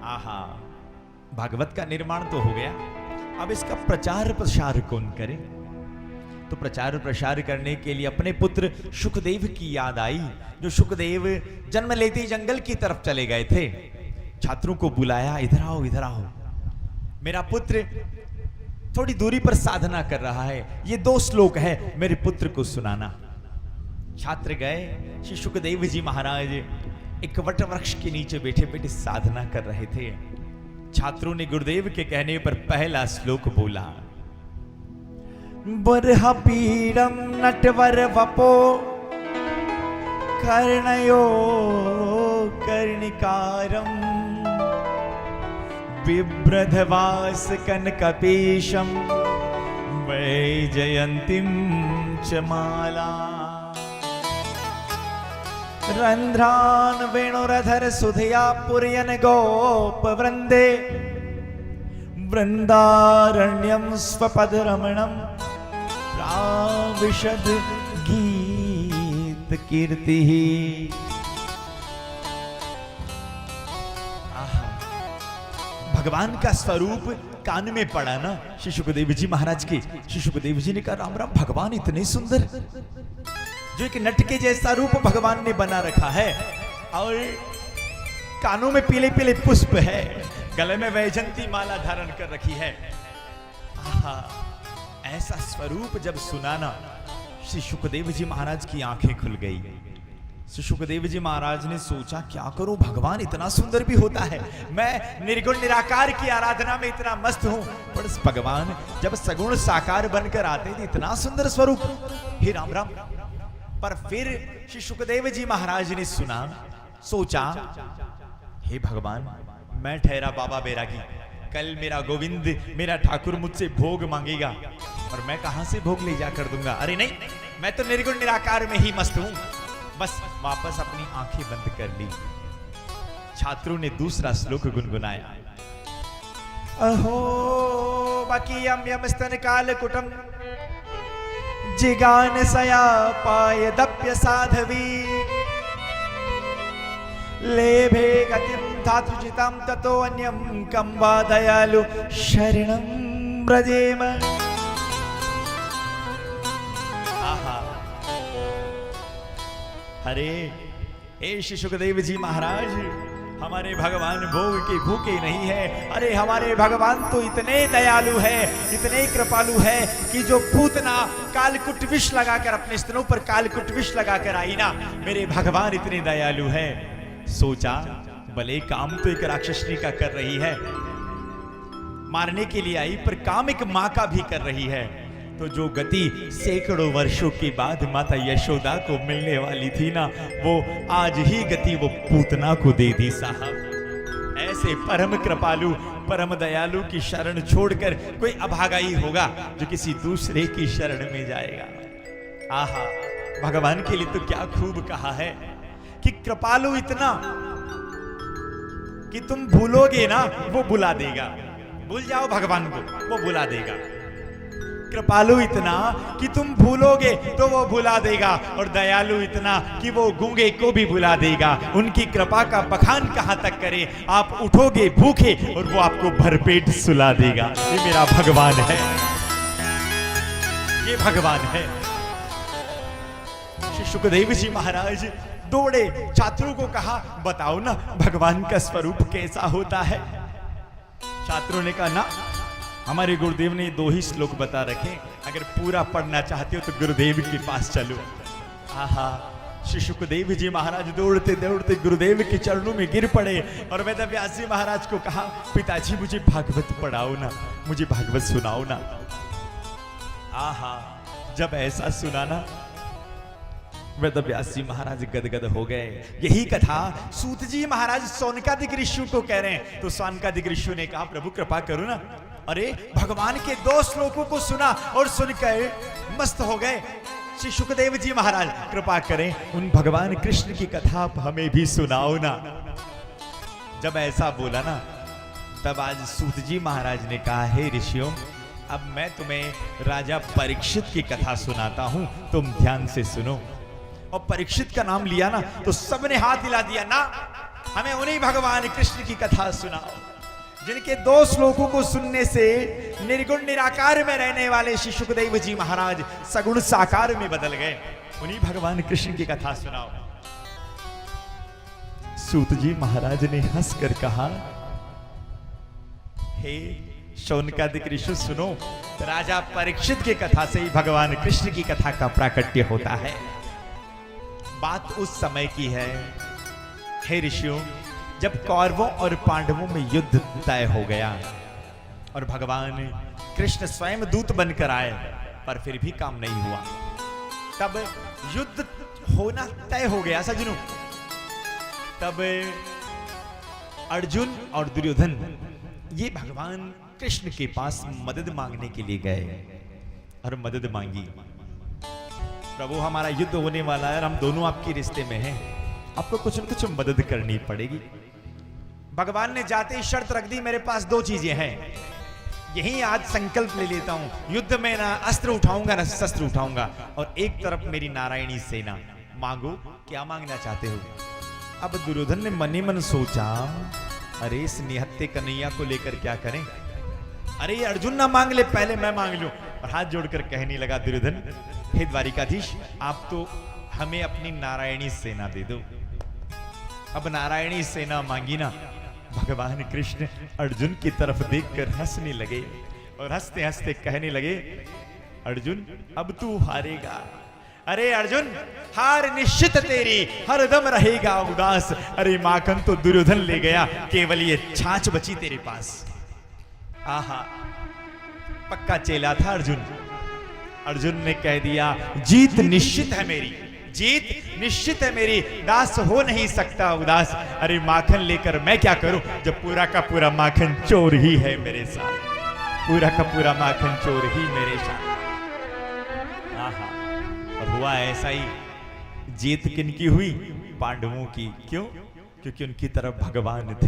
आहा, भागवत का निर्माण तो हो गया, अब इसका प्रचार प्रसार कौन करे? तो प्रचार प्रसार करने के लिए अपने पुत्र शुकदेव की याद आई, जो शुकदेव जन्म लेते ही जंगल की तरफ चले गए थे। छात्रों को बुलाया, इधर आओ इधर आओ, मेरा पुत्र थोड़ी दूरी पर साधना कर रहा है, ये 2 श्लोक है, मेरे पुत्र को सुनाना। छात्र गए, श्री शुकदेव जी महाराज एक वट वृक्ष के नीचे बैठे बैठे साधना कर रहे थे। छात्रों ने गुरुदेव के कहने पर पहला श्लोक बोला, बरहा पीड़म नटवर वपो कर्णयो कर्णिकारम बिभ्रधवास कनकपेशम वैजयंतीम च माला रंध्रान वेणुरधर सुधया पुरयन गोप वृंदे वृंदारण्यम स्वपद रमणम प्राविशद गीत कीर्ति। भगवान का स्वरूप कान में पड़ा ना श्री शुकदेव जी महाराज के। श्री शुकदेव जी ने कहा, राम राम, भगवान इतने सुंदर, जो एक नट के जैसा रूप भगवान ने बना रखा है, और कानों में पीले पीले पुष्प है, गले में वैजंती माला धारण कर रखी है। आहा, ऐसा स्वरूप जब सुना ना, श्री शुकदेव जी महाराज की आंखें खुल गई। श्री शुकदेव जी महाराज ने सोचा, क्या करूं, भगवान इतना सुंदर भी होता है, मैं निर्गुण निराकार की आराधना में इतना मस्त हूं, पर भगवान जब सगुण साकार बनकर आते थे, इतना सुंदर स्वरूप, हे राम राम। पर फिर श्री शुकदेव जी महाराज ने सुना, सोचा, हे भगवान, मैं ठहरा बाबा बैरागी, कल मेरा गोविंद, मेरा ठाकुर मुझसे भोग मांगेगा, और मैं कहां से भोग ले जाकर दूंगा? अरे नहीं, मैं तो निर्गुण निराकार में ही मस्त हूं। बस वापस अपनी आंखें बंद कर ली। छात्रों ने दूसरा श्लोक गुनगुनाया, अहो बकीयम यम स्तन काल कुटम जिगान सया पाय दप्य साधवी लेभे गतिम धातुजितम ततो अन्यम कम वा दयालु शरणं ब्रजेम। आहा, अरे हे श्री शुकदेव जी महाराज, हमारे भगवान भोग के भूखे नहीं है। अरे हमारे भगवान तो इतने दयालु है, इतने कृपालु है, कि जो पूतना कालकुट विष लगाकर अपने स्तनों पर कालकुट विष लगाकर आई ना, मेरे भगवान इतने दयालु है। सोचा, भले काम तो एक राक्षसनी का कर रही है, मारने के लिए आई, पर काम एक माँ का भी कर रही है। तो जो गति सैकड़ों वर्षों के बाद माता यशोदा को मिलने वाली थी ना, वो आज ही गति वो पूतना को दे दी साहब। ऐसे परम कृपालु, परम दयालु की शरण छोड़कर कोई अभागा ही होगा जो किसी दूसरे की शरण में जाएगा। आहा, भगवान के लिए तो क्या खूब कहा है कि कृपालु इतना कि तुम भूलोगे ना, वो बुला देगा। भूल जाओ भगवान को, वो बुला देगा। कृपालु इतना कि तुम भूलोगे तो वो भुला देगा, और दयालु इतना कि वो गूंगे को भी भुला देगा। उनकी कृपा का बखान कहां तक करे, आप उठोगे भूखे और वो आपको भरपेट सुला देगा। ये मेरा भगवान है, ये भगवान है। श्री शुकदेव जी महाराज दौड़े, छात्रों को कहा, बताओ ना भगवान का स्वरूप कैसा होता है। छात्रों ने कहा, ना, हमारे गुरुदेव ने 2 ही श्लोक बता रखे, अगर पूरा पढ़ना चाहते हो तो गुरुदेव के पास चलो। आहा, श्री शुकदेव जी महाराज दौड़ते दौड़ते गुरुदेव के चरणों में गिर पड़े, और वेदव्यास जी महाराज को कहा, पिताजी मुझे भागवत पढ़ाओ ना, मुझे भागवत सुनाओ ना। आहा, जब ऐसा सुना ना, वेदव्यास जी महाराज गदगद हो गए। यही कथा सूत जी महाराज सौनकादिक ऋषियों को कह रहे हैं। तो सौनकादिक ऋषियों ने कहा, प्रभु कृपा करो ना। अरे भगवान के 2 श्लोकों को सुना और सुनकर मस्त हो गए। श्री शुकदेव जी महाराज, कृपा करें, उन भगवान कृष्ण की कथा आप हमें भी सुनाओ ना। जब ऐसा बोला ना, तब आज सूत जी महाराज ने कहा, हे ऋषियों, अब मैं तुम्हें राजा परीक्षित की कथा सुनाता हूं, तुम ध्यान से सुनो। और परीक्षित का नाम लिया ना, तो सबने हाथ हिला दिया, ना हमें उन्हीं भगवान कृष्ण की कथा सुनाओ जिनके 2 श्लोकों को सुनने से निर्गुण निराकार में रहने वाले श्री सुखदेव जी महाराज सगुण साकार में बदल गए। उन्हीं भगवान कृष्ण की कथा सुनाओ। सूत जी महाराज ने हंसकर कहा, हे शौनकादिक ऋषि सुनो, राजा परीक्षित की कथा से ही भगवान कृष्ण की कथा का प्राकट्य होता है। बात उस समय की है, हे ऋषियों, जब कौरवों और पांडवों में युद्ध तय हो गया और भगवान कृष्ण स्वयं दूत बनकर आए, पर फिर भी काम नहीं हुआ। तब युद्ध होना तय हो गया सज्जनों। तब अर्जुन और दुर्योधन ये भगवान कृष्ण के पास मदद मांगने के लिए गए और मदद मांगी। प्रभु, हमारा युद्ध होने वाला है और हम दोनों आपके रिश्ते में हैं, आपको कुछ न कुछ मदद करनी पड़ेगी। भगवान ने जाते ही शर्त रख दी, मेरे पास 2 चीजें हैं, यही आज संकल्प ले लेता हूं, युद्ध में ना अस्त्र उठाऊंगा ना शस्त्र उठाऊंगा, और एक तरफ मेरी नारायणी सेना, मांगो क्या मांगना चाहते हो। अब दुर्योधन ने मन ही मन सोचा, अरे इस निहत्थे कन्हैया को लेकर क्या करें, अरे ये अर्जुन ना मांग ले, पहले मैं मांग लूं। और हाथ जोड़कर कहने लगा दुर्योधन, हे द्वारिकाधीश, आप तो हमें अपनी नारायणी सेना दे दो। अब नारायणी सेना मांगी ना, भगवान कृष्ण अर्जुन की तरफ देखकर हंसने लगे और हंसते हंसते कहने लगे, अर्जुन अब तू हारेगा। अरे अर्जुन, हार निश्चित तेरी, हरदम रहेगा उदास। अरे माखन तो दुर्योधन ले गया, केवल ये छाछ बची तेरे पास। आहा, पक्का चेला था अर्जुन। अर्जुन ने कह दिया, जीत निश्चित है मेरी, जीत निश्चित है मेरी, दास हो नहीं सकता उदास। अरे माखन लेकर मैं क्या करूं, जब पूरा का पूरा माखन चोर ही है मेरे साथ, पूरा का पूरा माखन चोर ही मेरे साथ। आहा, और हुआ ऐसा ही। जीत किनकी हुई? पांडवों की। क्यों? क्योंकि उनकी तरफ भगवान थे।